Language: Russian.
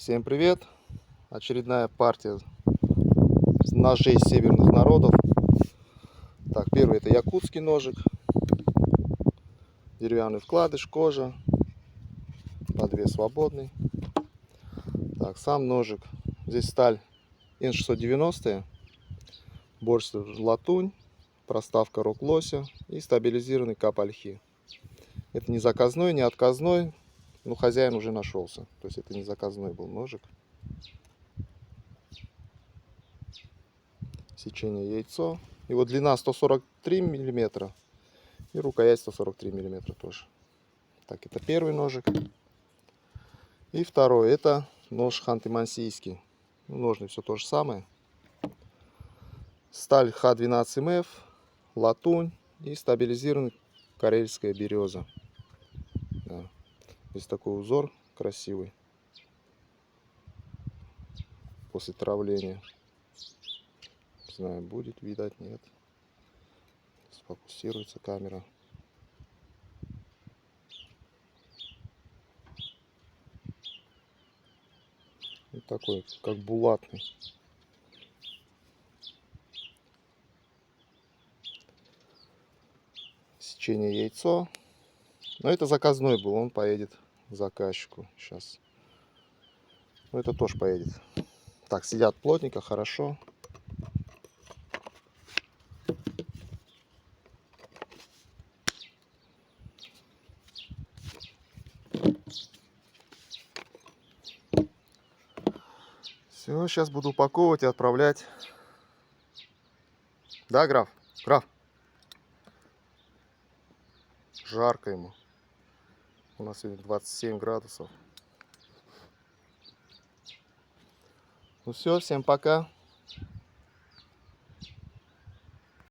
Всем привет! Очередная партия ножей северных народов. Так, первый это якутский ножик. Деревянный вкладыш, кожа. Подвес свободный. Так, сам ножик. Здесь сталь Н690. Борщ латунь. Проставка рог лося. И стабилизированный кап ольхи. Это не заказной, не отказной. Но хозяин уже нашелся. То есть это не заказной был ножик. Сечение яйцо. Его длина 143 миллиметра. И рукоять 143 миллиметра тоже. Так, это первый ножик. И второй, это нож ханты-мансийский. Ножны все то же самое. Сталь Х12МФ, латунь и стабилизированная карельская береза. Да. Здесь такой узор красивый. После травления. Не знаю, будет видать, нет. Сфокусируется камера. Вот такой, как булатный. Сечение яйцо. Но это заказной был, он поедет к заказчику сейчас. Но это тоже поедет. Так, сидят плотненько, хорошо. Все, сейчас буду упаковывать и отправлять. Да, граф? Граф? Жарко ему. У нас сегодня 27 градусов. Ну все, всем пока.